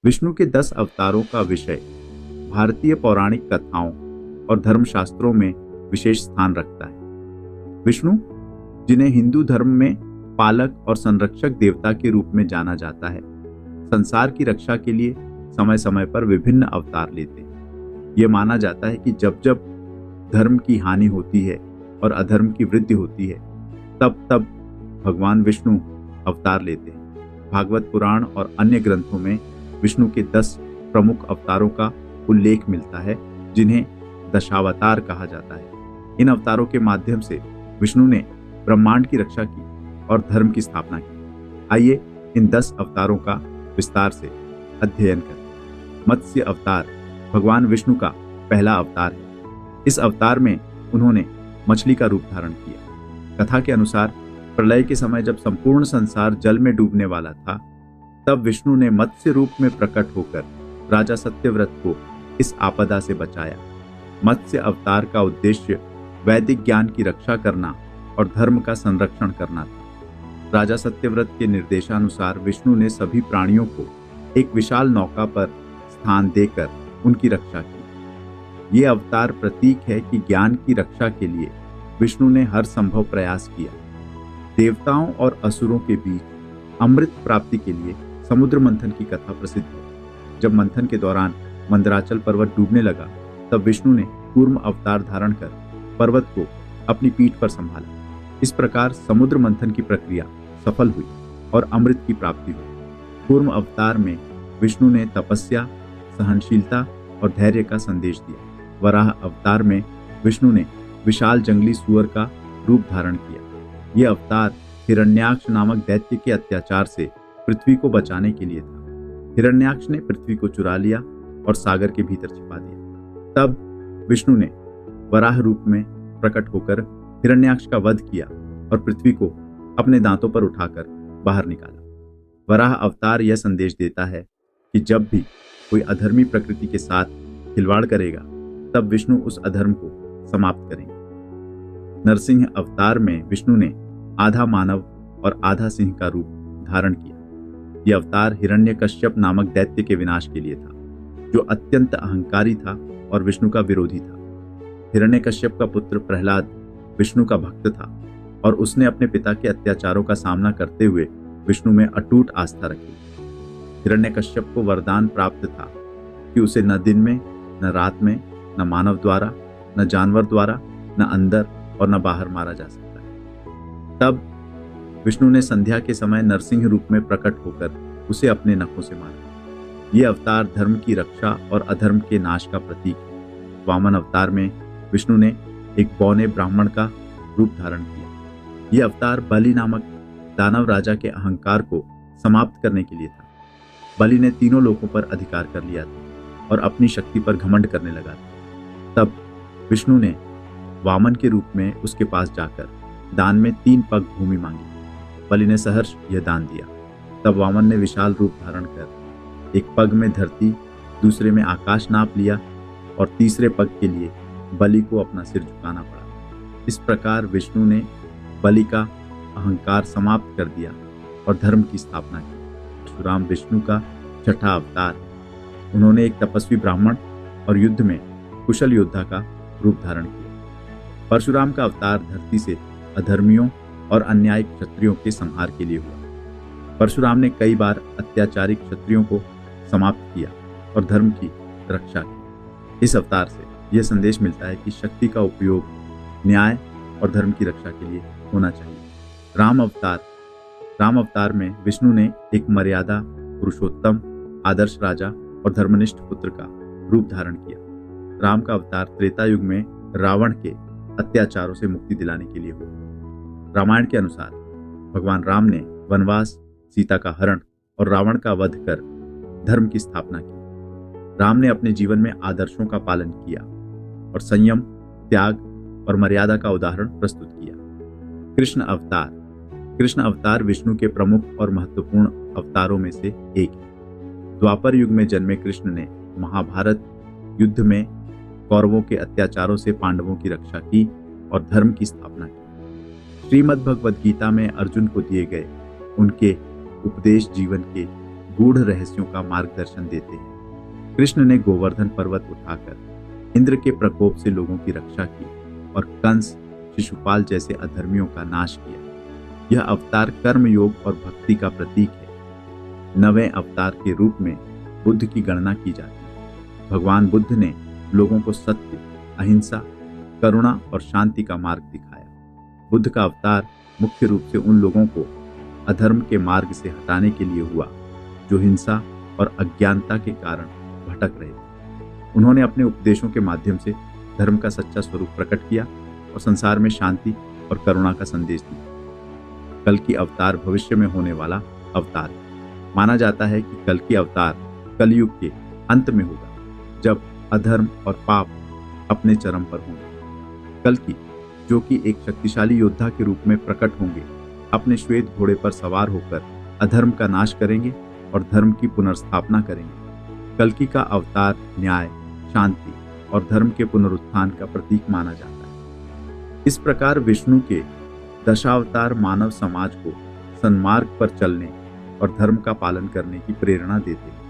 विष्णु के 10 अवतारों का विषय भारतीय पौराणिक कथाओं और धर्मशास्त्रों में विशेष स्थान रखता है। विष्णु, जिन्हें हिंदू धर्म में पालक और संरक्षक देवता के रूप में जाना जाता है, संसार की रक्षा के लिए समय समय पर विभिन्न अवतार लेते हैं। यह माना जाता है कि जब जब धर्म की हानि होती है और अधर्म की वृद्धि होती है, तब तब भगवान विष्णु अवतार लेते हैं। भागवत पुराण और अन्य ग्रंथों में विष्णु के 10 प्रमुख अवतारों का उल्लेख मिलता है, जिन्हें दशावतार कहा जाता है। इन अवतारों के माध्यम से विष्णु ने ब्रह्मांड की रक्षा की और धर्म की स्थापना की। आइए इन 10 अवतारों का विस्तार से अध्ययन करें। मत्स्य अवतार भगवान विष्णु का पहला अवतार है। इस अवतार में उन्होंने मछली का रूप धारण किया। कथा के अनुसार प्रलय के समय जब संपूर्ण संसार जल में डूबने वाला था, तब विष्णु ने मत्स्य रूप में प्रकट होकर राजा सत्यव्रत को इस आपदा से बचाया। मत्स्य अवतार का उद्देश्य वैदिक ज्ञान की रक्षा करना और धर्म का संरक्षण करना था। राजा सत्यव्रत के निर्देशानुसार विष्णु ने सभी प्राणियों को एक विशाल नौका पर स्थान देकर उनकी रक्षा की। ये अवतार प्रतीक है कि ज्ञान की रक्षा के लिए विष्णु ने हर संभव प्रयास किया। देवताओं और असुरों के बीच अमृत प्राप्ति के लिए समुद्र मंथन की कथा प्रसिद्ध है। जब मंथन के दौरान मंदराचल पर्वत डूबने लगा, तब विष्णु ने कूर्म अवतार धारण कर पर्वत को अपनी पीठ पर संभाला। इस प्रकार समुद्र मंथन की प्रक्रिया सफल हुई और अमृत की प्राप्ति हुई। कूर्म अवतार में विष्णु ने तपस्या, सहनशीलता और धैर्य का संदेश दिया। वराह अवतार में विष्णु ने विशाल जंगली सुअर का रूप धारण किया। यह अवतार हिरण्याक्ष नामक दैत्य के अत्याचार से पृथ्वी को बचाने के लिए था। हिरण्याक्ष ने पृथ्वी को चुरा लिया और सागर के भीतर छिपा दिया। तब विष्णु ने वराह रूप में प्रकट होकर हिरण्याक्ष का वध किया और पृथ्वी को अपने दांतों पर उठाकर बाहर निकाला। वराह अवतार यह संदेश देता है कि जब भी कोई अधर्मी प्रकृति के साथ खिलवाड़ करेगा, तब विष्णु उस अधर्म को समाप्त करेंगे। नरसिंह अवतार में विष्णु ने आधा मानव और आधा सिंह का रूप धारण किया। यह अवतार हिरण्यकश्यप नामक दैत्य के विनाश के लिए था, जो अत्यंत अहंकारी था और विष्णु का विरोधी था। हिरण्यकश्यप का पुत्र प्रहलाद विष्णु का भक्त था और उसने अपने पिता के अत्याचारों का सामना करते हुए विष्णु में अटूट आस्था रखी। हिरण्यकश्यप को वरदान प्राप्त था कि उसे न दिन में, न रात में, न मानव द्वारा, न जानवर द्वारा, न अंदर और न बाहर मारा जा सकता है। तब विष्णु ने संध्या के समय नरसिंह रूप में प्रकट होकर उसे अपने नखों से मारा। यह अवतार धर्म की रक्षा और अधर्म के नाश का प्रतीक है। वामन अवतार में विष्णु ने एक बौने ब्राह्मण का रूप धारण किया। यह अवतार बलि नामक दानव राजा के अहंकार को समाप्त करने के लिए था। बलि ने तीनों लोकों पर अधिकार कर लिया था और अपनी शक्ति पर घमंड करने लगा था। तब विष्णु ने वामन के रूप में उसके पास जाकर दान में 3 पग भूमि मांगी। बलि ने सहर्ष यह दान दिया। तब वामन ने विशाल रूप धारण कर एक पग में धरती, दूसरे में आकाश नाप लिया और तीसरे पग के लिए बलि को अपना सिर झुकाना पड़ा। इस प्रकार विष्णु ने बलि का अहंकार समाप्त कर दिया और धर्म की स्थापना की। परशुराम विष्णु का छठा अवतार है। उन्होंने एक तपस्वी ब्राह्मण और युद्ध में कुशल योद्धा का रूप धारण किया। परशुराम का अवतार धरती से अधर्मियों और अन्यायी क्षत्रियों के संहार के लिए हुआ। परशुराम ने कई बार अत्याचारी क्षत्रियों को समाप्त किया और धर्म की रक्षा की। इस अवतार से यह संदेश मिलता है कि शक्ति का उपयोग न्याय और धर्म की रक्षा के लिए होना चाहिए। राम अवतार में विष्णु ने एक मर्यादा पुरुषोत्तम, आदर्श राजा और धर्मनिष्ठ पुत्र का रूप धारण किया। राम का अवतार त्रेता युग में रावण के अत्याचारों से मुक्ति दिलाने के लिए हुआ। रामायण के अनुसार भगवान राम ने वनवास, सीता का हरण और रावण का वध कर धर्म की स्थापना की। राम ने अपने जीवन में आदर्शों का पालन किया और संयम, त्याग और मर्यादा का उदाहरण प्रस्तुत किया। कृष्ण अवतार विष्णु के प्रमुख और महत्वपूर्ण अवतारों में से एक है। द्वापर युग में जन्मे कृष्ण ने महाभारत युद्ध में कौरवों के अत्याचारों से पांडवों की रक्षा की और धर्म की स्थापना की। श्रीमद् भगवद गीता में अर्जुन को दिए गए उनके उपदेश जीवन के गूढ़ रहस्यों का मार्गदर्शन देते हैं। कृष्ण ने गोवर्धन पर्वत उठाकर इंद्र के प्रकोप से लोगों की रक्षा की और कंस, शिशुपाल जैसे अधर्मियों का नाश किया। यह अवतार कर्म योग और भक्ति का प्रतीक है। 9वें अवतार के रूप में बुद्ध की गणना की जाती है। भगवान बुद्ध ने लोगों को सत्य, अहिंसा, करुणा और शांति का मार्ग दिखाया। बुद्ध का अवतार मुख्य रूप से उन लोगों को अधर्म के मार्ग से हटाने के लिए हुआ जो हिंसा और अज्ञानता के कारण भटक रहे थे। उन्होंने अपने उपदेशों के माध्यम से धर्म का सच्चा स्वरूप प्रकट किया और संसार में शांति और करुणा का संदेश दिया। कल की अवतार भविष्य में होने वाला अवतार है। माना जाता है कि कल की अवतार कलयुग के अंत में होगा, जब अधर्म और पाप अपने चरम पर होंगे। कल की, जो कि एक शक्तिशाली योद्धा के रूप में प्रकट होंगे, अपने श्वेत घोड़े पर सवार होकर अधर्म का नाश करेंगे और धर्म की पुनर्स्थापना करेंगे। कल्कि का अवतार न्याय, शांति और धर्म के पुनरुत्थान का प्रतीक माना जाता है। इस प्रकार विष्णु के दशावतार मानव समाज को सन्मार्ग पर चलने और धर्म का पालन करने की प्रेरणा देते हैं।